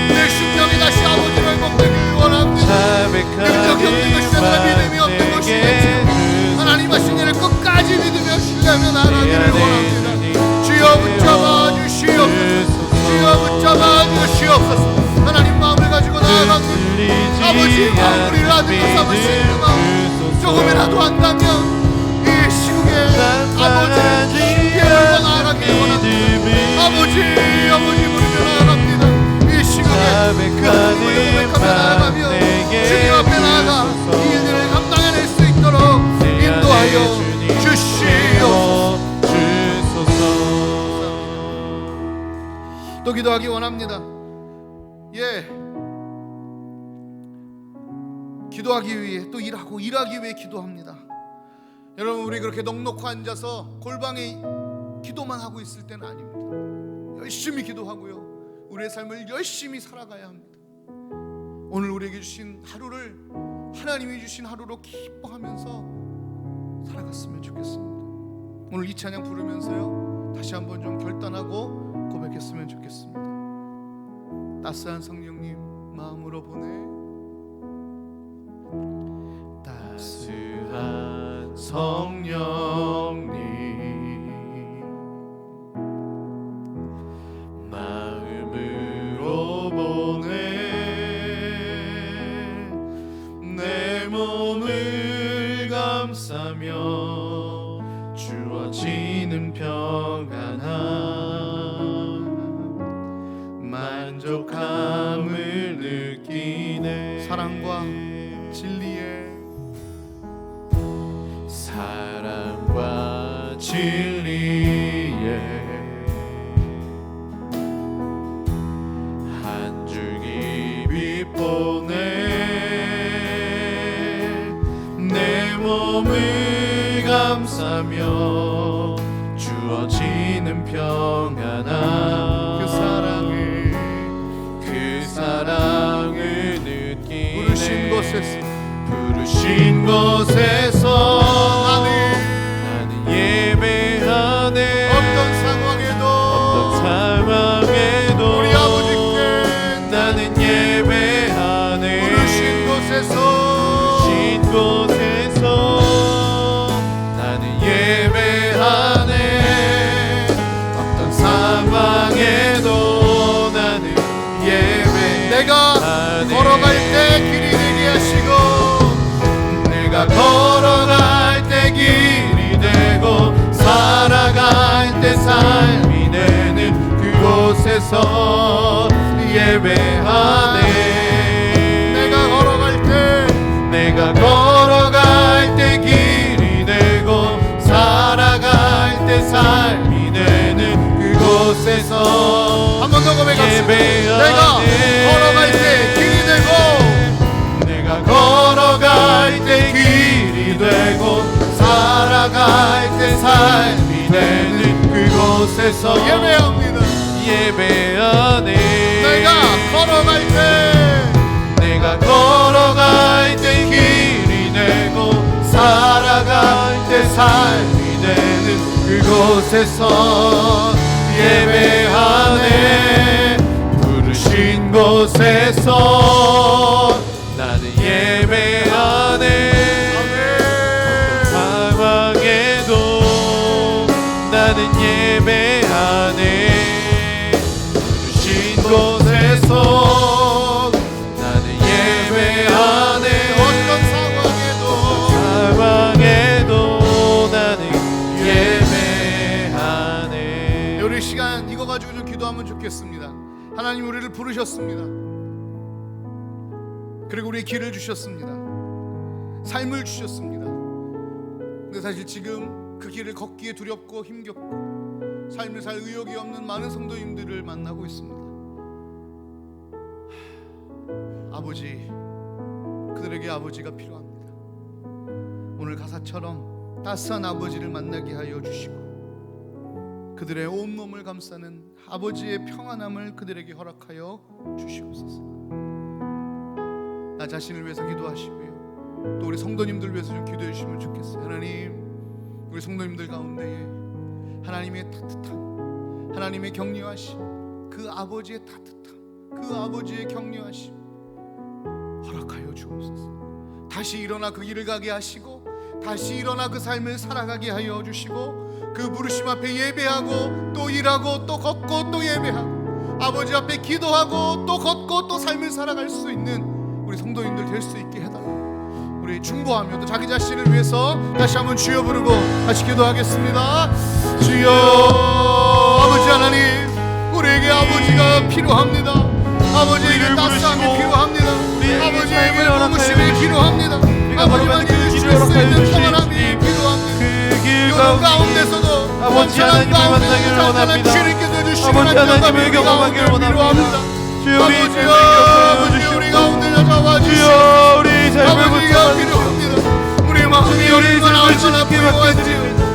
내 심령이 다시 아버지를 회복되기를 원합니다. 능력이 없는 것이 아니라 믿음이 없는 것이겠지. 하나님 하신 일을 끝까지 믿으며 신뢰하며 나아가기를 원합니다. 주여 붙잡아 주시옵소서. 주여 붙잡아 주시옵소서. 하나님 마음을 가지고 나아갑니다. 아버지 마음, 우리를 아들로 삼으시는 마음 조금이라도 한다면 이 시국에 아버지를 깊게 열고 나아가기를 원합니다. 아버지 부르며 나아갑니다. 이 시국에 그 하나님을 고백하며 나아가며 주님 앞에 나아가 이 일들을 감당해낼 수 있도록 인도하여 주시옵소서. 또 기도하기 원합니다. 기도하기 위해 또 일하기 위해 기도합니다. 여러분, 우리 그렇게 넉넉히 앉아서 골방에 기도만 하고 있을 때는 아닙니다. 열심히 기도하고요, 우리의 삶을 열심히 살아가야 합니다. 오늘 우리에게 주신 하루를 하나님이 주신 하루로 기뻐하면서 살아갔으면 좋겠습니다. 오늘 이 찬양 부르면서요, 다시 한번 좀 결단하고 고백했으면 좋겠습니다. 따스한 성령님 마음으로 보내. 따스한 성령님 마음으로 보내. 내 몸을 감싸며 주어지는 평안함 만족함을 느끼네. 사랑과 진리의 한 줄기 빛 보내. 내 몸을 감싸며 주어지는 평안함 그 사랑을 느끼네. 부르신 곳에서 나는 예배하네. 어떤 상황에도 우리 아버지께 나는 예배하네. 부르신 곳에서 나는 예배하네. 어떤 상황에도 나는 예배하네. 내가 걸어갈 때 길이 되게 하시고, 내가 걸어갈 때 길이 되고 살아갈 때 삶이 되는 그곳에서 예배하네. 내가 걸어갈 때 길이 되고 살아갈 때 삶이 되는 그곳에서 한 번 더 고백합시다. 내가 걸어갈 때 길이 되고, 내가 걸어갈 때 길이 되고 살아갈 때 삶이 되는 그곳에서 예배하네. 내가 걸어갈 때 길이 되고 살아갈 때 삶이 되는 그곳에서 예배하네. 부르신 곳에서 나는 예배하네. 상황에도 나는 예배하네. 부르신 곳에서 나는 예배하네. 어떤 상황에도 나는 예배하네. 우리 시간 이거 가지고 좀 기도하면 좋겠습니다. 하나님, 우리를 부르셨습니다. 그리고 우리의 길을 주셨습니다. 삶을 주셨습니다. 근데 사실 지금 그 길을 걷기에 두렵고 힘겹고 삶을 살 의욕이 없는 많은 성도님들을 만나고 있습니다. 아버지, 그들에게 아버지가 필요합니다. 오늘 가사처럼 따스한 아버지를 만나게 하여 주시고, 그들의 온몸을 감싸는 아버지의 평안함을 그들에게 허락하여 주시옵소서. 나 자신을 위해서 기도하시고요, 또 우리 성도님들 위해서 좀 기도해 주시면 좋겠어요. 하나님, 우리 성도님들 가운데에 하나님의 따뜻함, 하나님의 격려하심, 그 아버지의 따뜻함, 그 아버지의 격려하심 허락하여 주옵소서. 다시 일어나 그 길을 가게 하시고, 다시 일어나 그 삶을 살아가게 하여 주시고, 그 부르심 앞에 예배하고 또 일하고 또 걷고 또 예배하고 아버지 앞에 기도하고 또 걷고 또 삶을 살아갈 수 있는 우리 성도님들 될 수 있게 해달라고 우리 중보하며 또 자기 자신을 위해서 다시 한번 주여 부르고 같이 기도하겠습니다. 주여, 아버지 하나님, 우리에게 아버지가 필요합니다. 아버지에게 따스함이 필요합니다. 아버지에게 부르심이 필요합니다. 아버지에게 주실 수 있는 평안함이 필요합니다. 요런 가운데서도 아버지 하나님을 만나기를 원합니다. 주님께서 주시고 아버지 하나님을 경험하기를 원합니다. 주여 우리 삶을 격려해 주시옵소서. 우리 가운데 찾아와 주여 우리 삶을 아버지가 붙잡아 필요합니다. 우리 마음이 우리 삶을 얼마나 주님께 부여한지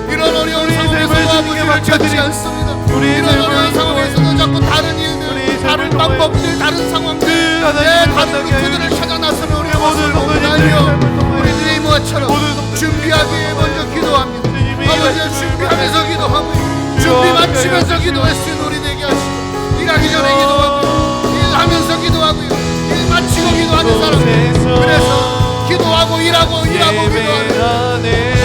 이런 어려운 우리 상황에서 삶을 주님께 아버지를 맡겨드립니다. 찾지 않습니다. 우리 이런 삶을 어려운 상황에서도 자꾸 다른 일들, 우리 다른 삶을 방법들, 다른 상황들, 하나님을 다른 만나게 루트들을 찾아 나서는 우리 모든 모습을 보고 성도님들의 달려 삶을 통하여 우리들이 모처럼 모든 성도님들의 준비하기에 먼저 기도합니다. 주님이 아버지가 일하시는 준비하면서 기도하고 준비 주여 마치면서 함께하여 기도할 수 있는 우리 되게 하시고 일하기 전에 기도하고요, 일하면서 기도하고요, 일 마치고 기도하는 사람. 그래서 기도하고 일하고 기도하는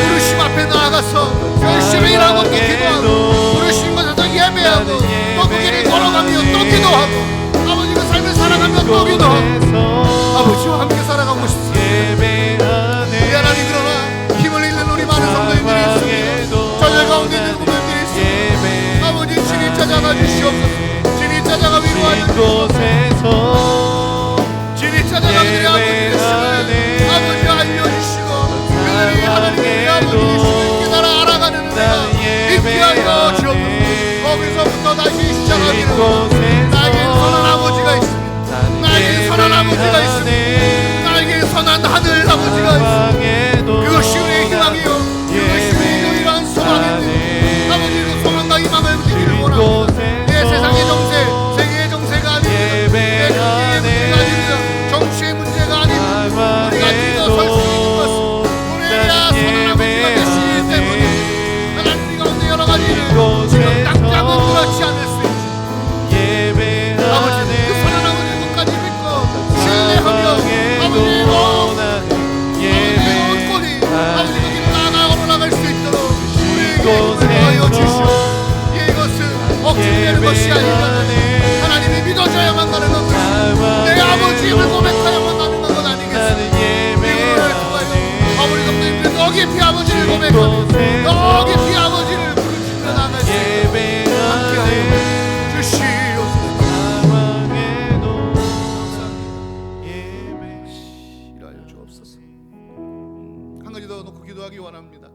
부르심 앞에 나아가서 열심히 일하고 또 기도하고 부르심 곳에서 예배하고 또 그 길을 걸어가며 또 기도하고 아버지 그 삶을 살아가며 또 기도하고 아버지와 함께 살아가고 싶습니다. 이 하나님, 그러나 힘을 잃는 우리 많은 성도님들이 있습니다. 저녁 가운데 있는 구별들이 있습니다. 아버지 진이 찾아가 주시옵소서. 진이 찾아가 위로하여 주시옵소서. 진이 찾아가 그들의 아버지의 심을 아버지 알려주시고 그들이 하나님의 아버지의 심을 깨달아 알아가는 은혜가 있게 하여 주옵소서. 거기서부터 다시 시작하기를 나에게 선한 아버지가 있습니다. 나에게 선한 아버지가 있습니다. 나에게 선한 하늘 아버지가 있습니다. 그것이 우리의 희망이요, 그것이 우리의 유일한 소망인데 아버지 그 소망과 희망을 누리기를 원합니다. 내 세상의 정세, 세계의 정세가 아닙니다. 내 경제의 문제가 아닙니다. 정치의 문제가 아닙니다. 우리가 믿어설 수 있는 것은 우리에게 선한 아버지가 계시기 때문에 하나님 우리 가운데 여러 가지 일을 지금 당장은 그렇지 않을 수 있지. 아버지 그 선한 아버지 끝까지 믿고 신뢰하며 아버지의 아버지의 꼴이 아버지 그 길을 나아가 올라갈 수 있도록 우리에게 인도하여 주시오. 이것은 억지되는 것이 아니라 하나님이 믿어줘야만 가능한 것이고 내 아버지의 힘을 고백하야만 가능한 것 아니겠습니까? 이거를 통하여 아버지 성도님들 더 깊이 아버지를 고백하며 더 깊이 아버지를 부르짖어 나갈 수 있도록 함께하여 주시옵소서. 일하여 주옵소서. 한 가지 더 놓고 기도하기 원합니다.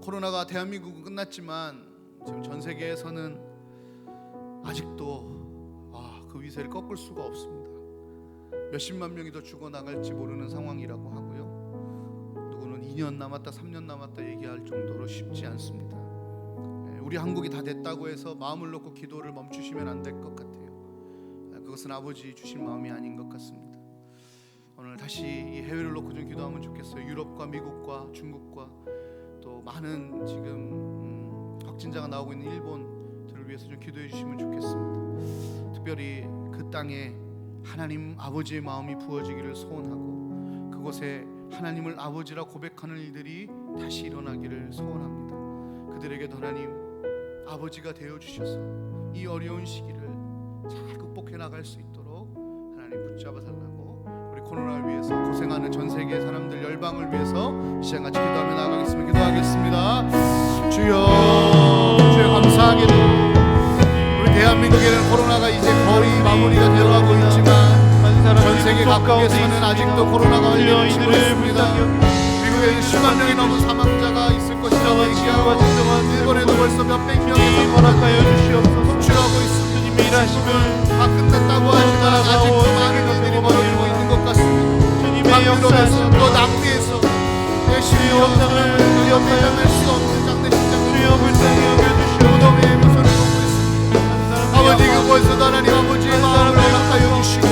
코로나가 대한민국은 끝났지만 지금 전 세계에서는 아직도 그 위세를 꺾을 수가 없습니다. 몇십만 명이 더 죽어나갈지 모르는 상황이라고 하고요, 누구는 2년 남았다 3년 남았다 얘기할 정도로 쉽지 않습니다. 우리 한국이 다 됐다고 해서 마음을 놓고 기도를 멈추시면 안 될 것 같아요. 그것은 아버지 주신 마음이 아닌 것 같습니다. 오늘 다시 이 해외를 놓고 좀 기도하면 좋겠어요. 유럽과 미국과 중국과 또 많은 지금 확진자가 나오고 있는 일본들을 위해서 좀 기도해 주시면 좋겠습니다. 특별히 그 땅에 하나님 아버지의 마음이 부어지기를 소원하고 그곳에 하나님을 아버지라 고백하는 일들이 다시 일어나기를 소원합니다. 그들에게도 하나님 아버지가 되어 주셔서 이 어려운 시기를 잘 극복해 나갈 수 있도록 하나님 붙잡아 달라고, 우리 코로나를 위해서 고생하는 전 세계 사람들 열방을 위해서 이 시간 같이 기도하며 나아가겠습니다. 기도하겠습니다. 주여 감사하게도 우리 대한민국에는 코로나가 이제 거의 마무리가 되어가고 있지만 전 세계 각국에서는 아직도 코로나가 걸리고 있습니다. 미국에는 10만 명이 넘은 사망자가 있을 것이라고 얘기하고 일본에도 벌써 몇백 명이 속출하고 있습니다. 다 끝났다고 하지만 아직도 많은 일들이 벌어지고 있는 것 같습니다. 유럽에서 또 남미에서 열심히 영상을 대장할 수 없는 장례식장을 무덤의 묘소를 보고 있습니다. 아버지 그곳에서도 하나님 아버지의 마음을 허락하여 주시고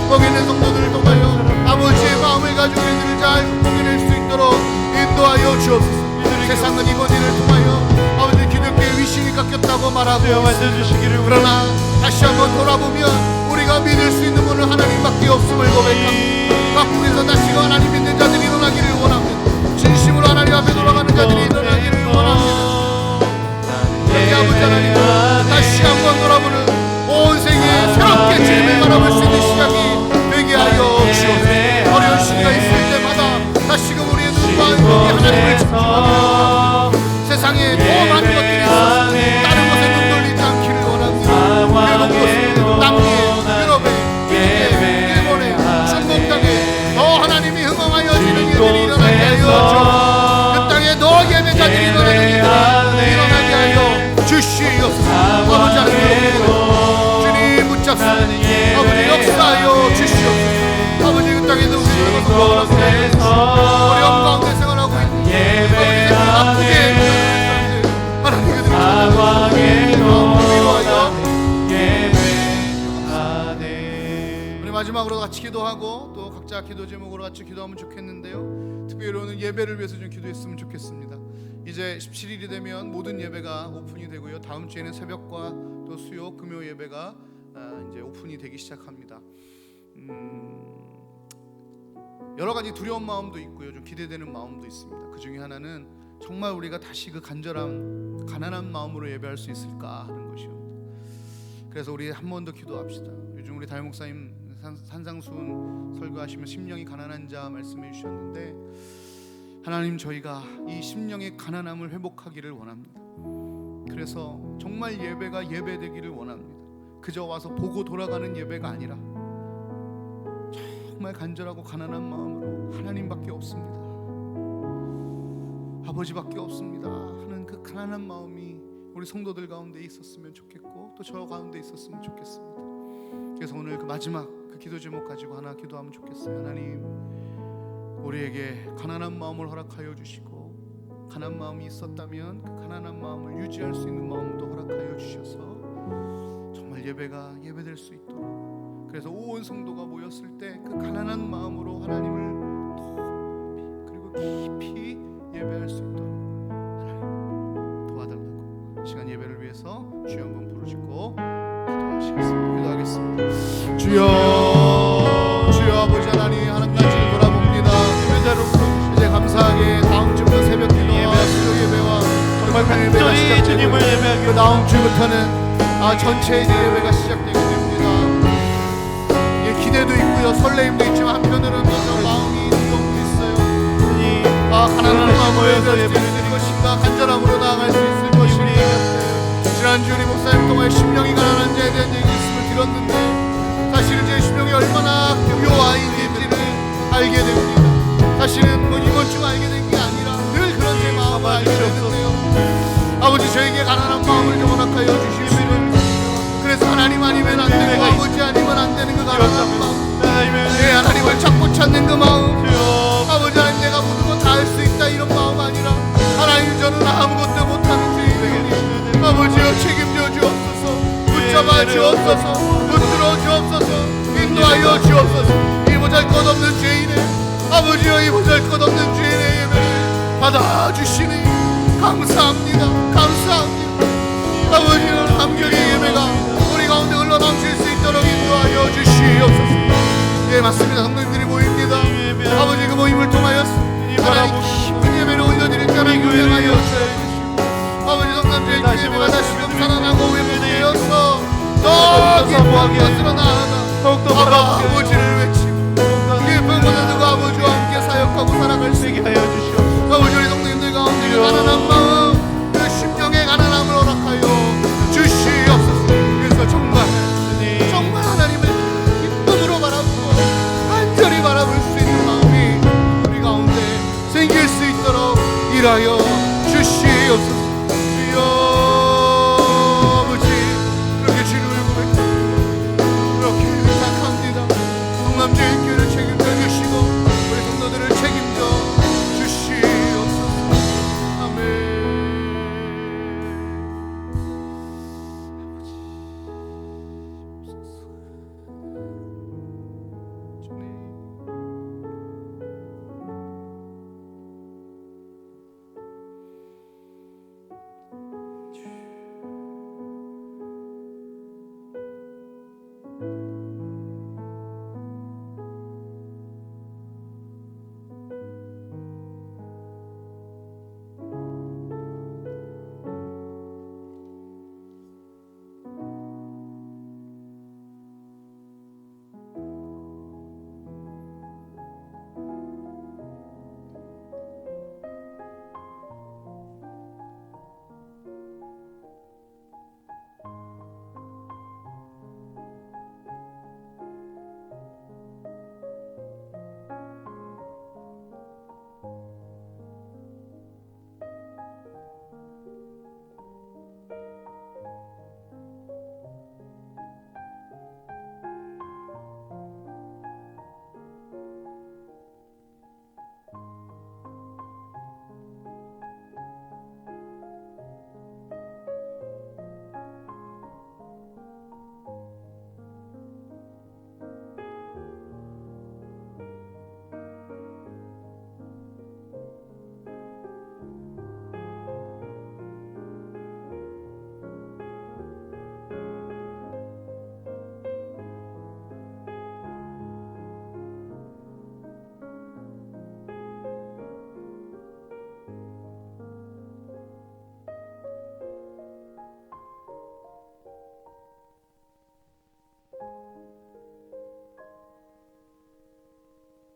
거기 있는 성도들을 통하여 아버지의 마음을 가지고 이들을 잘 극복해낼 수 있도록 인도하여 주옵소서. 세상은 이번 일을 통하여 아버지 기독교의 위신이 깎였다고 말하고 있습니다. 그러나 다시 한번 돌아보면 우리가 믿을 수 있는 분은 하나님밖에 없음을 고백합니다. 각국에서 다시금 하나님 믿는 자들이 일어나기를 원합니다. 진심으로 하나님 앞에 돌아가는 자들이 일어나기를 원합니다. 우리 아버지 하나님 다시 한번 돌아보는 온 세계에 새롭게 주님을 바라볼 수 있는 시간이 되게 하여 주옵소서. 어려운 시기가 있을 때마다 다시금 우리의 눈과 눈이 하나님을 집중하며 세상에 더 많은 것들이 있어서 다른 곳에 눈 돌리지 않기를 원합니다. 그곳 남미에 유럽에 미국에 일본에 중국 땅에 더 하나님이 흥황하여지는 일을 일들이 일어나게 하여 주. 그 땅에 너 예배자들이 일어나게 하여 주시옵소서. 아버지 하나님 주님 붙잡사 아버지 역사하여 주시옵소서. 아버지 그 땅에 누구 어려운 가운데 생활하고 있는 아버지 아프게 하나님 그들을 우리 마지막으로 같이 기도하고 또 각자 기도 제목으로 같이 기도하면 좋겠는데요. 특별히 오늘 예배를 위해서 좀 기도했으면 좋겠습니다. 이제 17일이 되면 모든 예배가 오픈이 되고요. 다음 주에는 새벽과 또 수요 금요 예배가 이제 오픈이 되기 시작합니다. 여러 가지 두려운 마음도 있고요, 좀 기대되는 마음도 있습니다. 그 중에 하나는 정말 우리가 다시 그 간절한 가난한 마음으로 예배할 수 있을까 하는 것이요. 그래서 우리 한 번 더 기도합시다. 요즘 우리 담임 목사님 산상수훈 설교하시면 심령이 가난한 자 말씀해 주셨는데, 하나님 저희가 이 심령의 가난함을 회복하기를 원합니다. 그래서 정말 예배가 예배되기를 원합니다. 그저 와서 보고 돌아가는 예배가 아니라 정말 간절하고 가난한 마음으로 하나님밖에 없습니다, 아버지밖에 없습니다 하는 그 가난한 마음이 우리 성도들 가운데 있었으면 좋겠고 또 저 가운데 있었으면 좋겠습니다. 그래서 오늘 그 마지막 그 기도 제목 가지고 하나 기도하면 좋겠어요. 하나님 우리에게 가난한 마음을 허락하여 주시고, 가난한 마음이 있었다면 그 가난한 마음을 유지할 수 있는 마음도 허락하여 주셔서 정말 예배가 예배될 수 있도록, 그래서 온 성도가 모였을 때 그 가난한 마음으로 하나님을 높이 그리고 깊이 예배할 수 있도록 하나님 도와달라고, 시간 예배를 위해서 주여 한번 부르시고 기도하시겠습니다. 기도하겠습니다. 주여 아버지 하나님, 하나님까지 돌아봅니다. 이제 감사하게 다음 주부터 새벽 기도와 수요 예배와 정말 간절히 주님을 예배하기 그 다음 주부터는 전체 이제 예배가 시작되게 됩니다. 기대도 있고요, 설레임도 있지만 한편으로는 마음이 두려움도 있어요. 가난한 마음으로 예배를 드릴 것인가, 간절함으로 나아갈 수 있을 것인가. 지난주 우리 목사님 통해 심령이 가난한 자에 대한 얘기 있음을 들었는데, 사실은 제 심령이 얼마나 고요한지를 알게 됩니다. 사실은 이번 주가 알게 된 게 아니라 늘 그런 제 마음을 알게 되는데요. 아버지 저에게 가난한 마음을 좀 허락하여 주시옵소서. 그래서 하나님 아니면 안 되고 아버지 아니면 안 되는 그 가난한 마음, 내 하나님을 찾고 찾는 그 마음, 아버지 하나님 내가 모든 건 다 할 수 있다 이런 마음 아니라, 하나님 저는 아무것도 못하는 죄인이니 아버지여 책임져 주옵소서. 붙잡아 주옵소서. 붙들어 주옵소서. 인도하여 주옵소서. 이 보잘것없는 죄인의 아버지여, 이 보잘것없는 죄인의 예배를 받아주시니 감사합니다. 감사합니다. 아버지는 감격의 예배가 우리 가운데 흘러넘칠 수 있도록 인도하여 주시옵소서. 예, 맞습니다. 성도님들이 모입니다. 아버지 그 모임을 통하여 하나님 깊은 예배를 올려드릴 자를 유행하여 주시옵소서. 아버지 성도님들의 그 예배가 다시금 살아나고 회복되어서 더 깊은 것으로 나아가 아버지를 외치고 깊은 곳에서 그 아버지와 함께 사역하고 살아갈 수 있게